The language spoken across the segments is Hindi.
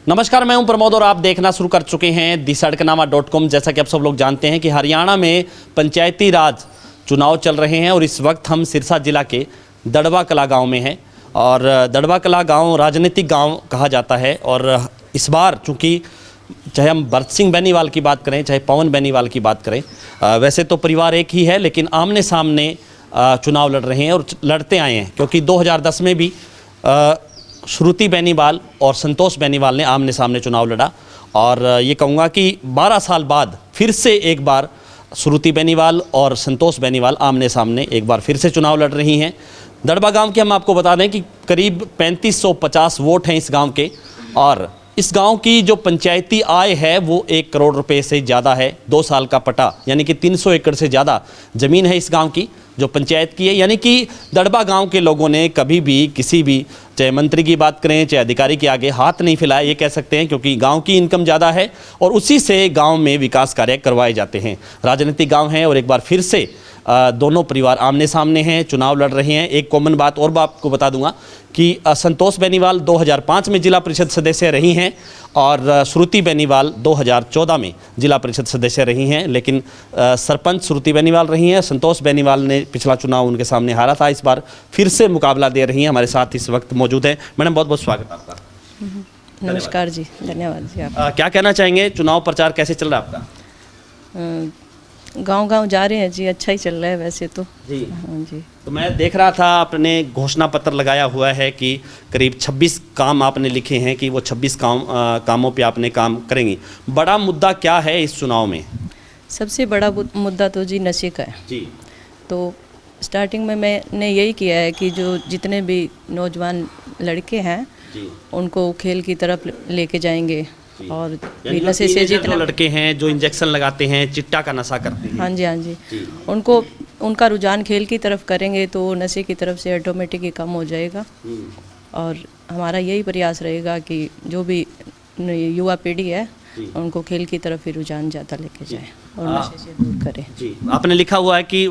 नमस्कार, मैं हूं प्रमोद और आप देखना शुरू कर चुके हैं दिसड़कनामा.com। जैसा कि आप सब लोग जानते हैं कि हरियाणा में पंचायती राज चुनाव चल रहे हैं और इस वक्त हम सिरसा जिला के दड़वा कला गांव में हैं। और दड़वा कला गांव राजनीतिक गांव कहा जाता है। और इस बार चूँकि चाहे हम भरत सिंह बेनीवाल की बात करें, चाहे पवन बेनीवाल की बात करें, वैसे तो परिवार एक ही है, लेकिन आमने सामने चुनाव लड़ रहे हैं और लड़ते आए हैं। क्योंकि 2010 में भी श्रुति बेनीवाल और संतोष बेनीवाल ने आमने सामने चुनाव लड़ा। और ये कहूँगा कि 12 साल बाद फिर से एक बार श्रुति बेनीवाल और संतोष बेनीवाल आमने सामने एक बार फिर से चुनाव लड़ रही हैं। दड़वा गांव के हम आपको बता दें कि करीब 3550 वोट हैं इस गांव के। और इस गांव की जो पंचायती आय है वो 1 करोड़ रुपए से ज़्यादा है। 2 साल का पटा यानी कि 300 एकड़ से ज़्यादा ज़मीन है इस गांव की जो पंचायत की है। यानी कि दड़वा गांव के लोगों ने कभी भी किसी भी, चाहे मंत्री की बात करें चाहे अधिकारी के आगे, हाथ नहीं फैलाया, ये कह सकते हैं। क्योंकि गांव की इनकम ज़्यादा है और उसी से गांव में विकास कार्य करवाए जाते हैं। राजनीतिक गांव है और एक बार फिर से दोनों परिवार आमने सामने हैं, चुनाव लड़ रहे हैं। एक कॉमन बात और आपको बता दूंगा कि संतोष बेनीवाल 2005 में जिला परिषद सदस्य रही हैं और श्रुति बेनीवाल 2014 में जिला परिषद सदस्य रही हैं। लेकिन सरपंच श्रुति बेनीवाल रही हैं। संतोष बेनीवाल ने पिछला चुनाव उनके सामने हारा था। इस बार फिर से मुकाबला दे रही हैं। हमारे साथ इस वक्त मौजूद है। मैडम, बहुत बहुत स्वागत है आपका। नमस्कार जी, धन्यवाद जी। आप क्या कहना चाहेंगे, चुनाव प्रचार कैसे चल रहा है आपका? गांव-गांव जा रहे हैं जी, अच्छा ही चल रहा है वैसे तो जी। हाँ जी। तो मैं देख रहा था आपने घोषणा पत्र लगाया हुआ है कि करीब 26 काम आपने लिखे हैं कि वो 26 कामों पे आपने काम करेंगी। बड़ा मुद्दा क्या है इस चुनाव में? सबसे बड़ा मुद्दा तो जी नशे का है जी। तो स्टार्टिंग में मैंने यही किया है कि जो जितने भी नौजवान लड़के हैं जी। उनको खेल की तरफ लेके जाएंगे। और नशे से जितने लड़के हैं जो इंजेक्शन लगाते हैं, चिट्टा का नशा करते हैं, हाँ जी हाँ जी, उनको उनका रुझान खेल की तरफ करेंगे तो नशे की तरफ से ऑटोमेटिक ही कम हो जाएगा। और हमारा यही प्रयास रहेगा कि जो भी युवा पीढ़ी है उनको खेल की तरफ ही रुझान ज़्यादा लेके जाए और नशे से दूर करें। जी। आपने लिखा हुआ है कि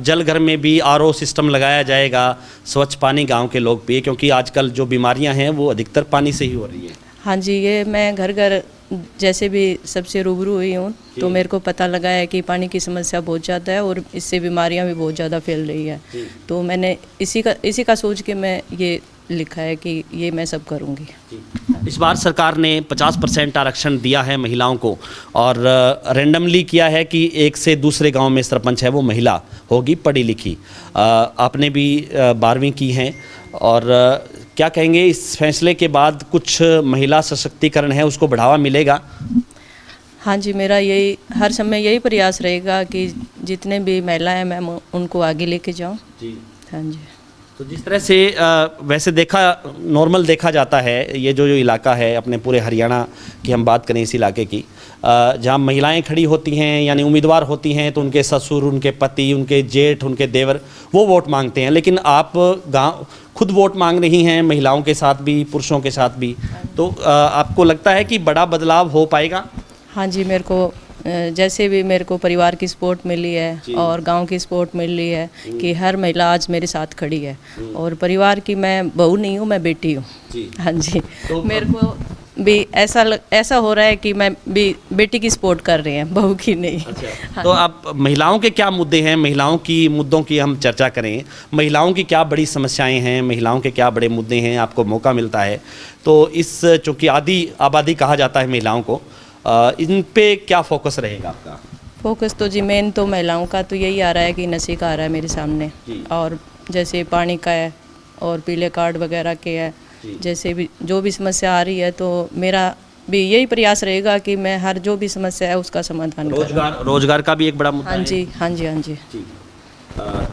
जल घर में भी आरओ सिस्टम लगाया जाएगा, स्वच्छ पानी गांव के लोग पिए, क्योंकि आजकल जो बीमारियां हैं वो अधिकतर पानी से ही हो रही है। हाँ जी, ये मैं घर घर जैसे भी सबसे रूबरू हुई हूँ तो मेरे को पता लगा है कि पानी की समस्या बहुत ज़्यादा है और इससे बीमारियाँ भी बहुत ज़्यादा फैल रही है। तो मैंने इसी का सोच के मैं ये लिखा है कि ये मैं सब करूँगी। इस बार सरकार ने 50% आरक्षण दिया है महिलाओं को और रैंडमली किया है कि एक से दूसरे गांव में सरपंच है वो महिला होगी, पढ़ी लिखी। आपने भी 12वीं की हैं और क्या कहेंगे इस फैसले के बाद कुछ महिला सशक्तिकरण है उसको बढ़ावा मिलेगा? हाँ जी, मेरा यही हर समय यही प्रयास रहेगा कि जितने भी महिलाएं मैं उनको आगे लेके जाऊँ जी। हाँ जी। तो जिस तरह से वैसे नॉर्मल देखा जाता है, ये जो इलाका है अपने पूरे हरियाणा की हम बात करें इस इलाके की, जहाँ महिलाएं खड़ी होती हैं यानी उम्मीदवार होती हैं तो उनके ससुर, उनके पति, उनके जेठ, उनके देवर वो वोट मांगते हैं। लेकिन आप गाँव खुद वोट मांग रही हैं, महिलाओं के साथ भी पुरुषों के साथ भी, तो आपको लगता है कि बड़ा बदलाव हो पाएगा? हाँ जी, मेरे को जैसे भी मेरे को परिवार की सपोर्ट मिली है और गांव की सपोर्ट मिली है कि हर महिला आज मेरे साथ खड़ी है। और परिवार की मैं बहू नहीं हूँ, मैं बेटी हूँ। हाँ जी। तो मेरे को भी ऐसा हो रहा है कि मैं भी बेटी की सपोर्ट कर रही हैं, बहू की नहीं। अच्छा। हाँ। तो आप महिलाओं के क्या मुद्दे हैं, महिलाओं की मुद्दों की हम चर्चा करें। महिलाओं की क्या बड़ी समस्याएं हैं, महिलाओं के क्या बड़े मुद्दे हैं, आपको मौका मिलता है तो इस चूँकि आधी आबादी कहा जाता है महिलाओं को, इन पे क्या फोकस रहेगा आपका? फोकस तो जी मेन तो महिलाओं का तो यही आ रहा है कि नशे का आ रहा है मेरे सामने, और जैसे पानी का है और पीले कार्ड वगैरह के है, जैसे भी जो भी समस्या आ रही है तो मेरा भी यही प्रयास रहेगा कि मैं हर जो भी समस्या है उसका समाधान करूं। रोजगार का भी एक बड़ा मुद्दा है। हाँ जी हाँ जी हाँ जी।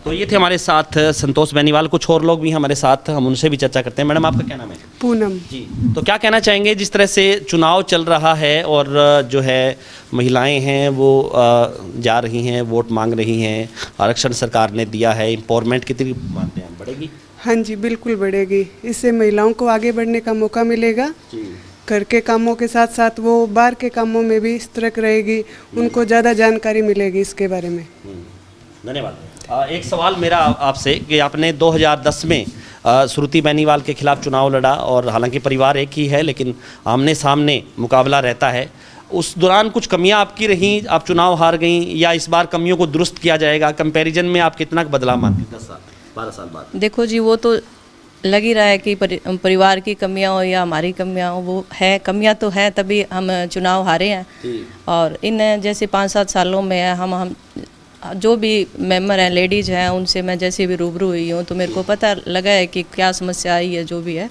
तो ये थे हमारे साथ संतोष बेनीवाल। कुछ और लोग भी हमारे साथ, हम उनसे भी चर्चा करते हैं। मैडम, आपका क्या नाम है? पूनम जी। तो क्या कहना चाहेंगे जिस तरह से चुनाव चल रहा है और जो है महिलाएं हैं वो जा रही हैं, वोट मांग रही हैं, आरक्षण सरकार ने दिया है, एम्पावरमेंट कितनी मानते हैं बढ़ेगी? हाँ जी, बिल्कुल बढ़ेगी। इससे महिलाओं को आगे बढ़ने का मौका मिलेगा। घर के कामों के साथ साथ वो बाहर के कामों में भी सतर्क रहेगी, उनको ज़्यादा जानकारी मिलेगी इसके बारे में। धन्यवाद। एक सवाल मेरा आपसे कि आपने 2010 में श्रुति बेनीवाल के खिलाफ चुनाव लड़ा और हालांकि परिवार एक ही है लेकिन आमने सामने मुकाबला रहता है। उस दौरान कुछ कमियां आपकी रहीं, आप चुनाव हार गईं, या इस बार कमियों को दुरुस्त किया जाएगा? कंपैरिजन में आप कितना बदलाव मानती 10 साल 12 साल बाद? देखो जी, वो तो लग ही रहा है कि परिवार की कमियां हो या हमारी कमियां हो, वो है, कमियां तो है तभी हम चुनाव हारे हैं। और इन जैसे 5-7 सालों में हम जो भी मेंबर हैं, लेडीज़ हैं, उनसे मैं जैसे भी रूबरू हुई हूँ तो मेरे को पता लगा है कि क्या समस्या आई है, जो भी है,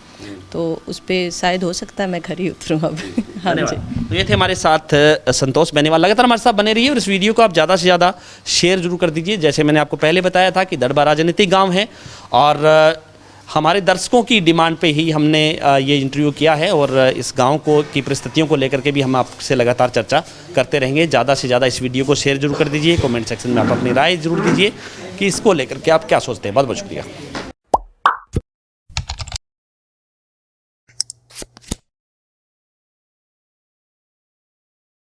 तो उस पर शायद हो सकता है मैं खरी उतरूँ अब। हाँ जी। तो ये थे हमारे साथ संतोष बेनीवाल। लगातार हमारे साथ बने रहिए और इस वीडियो को आप ज़्यादा से ज़्यादा शेयर जरूर कर दीजिए। जैसे मैंने आपको पहले बताया था कि दड़बा राजनीतिक गाँव है और हमारे दर्शकों की डिमांड पे ही हमने ये इंटरव्यू किया है और इस गांव को की परिस्थितियों को लेकर के भी हम आपसे लगातार चर्चा करते रहेंगे। ज़्यादा से ज़्यादा इस वीडियो को शेयर जरूर कर दीजिए। कमेंट सेक्शन में आप अपनी राय जरूर दीजिए कि इसको लेकर के आप क्या सोचते हैं। बहुत बहुत शुक्रिया।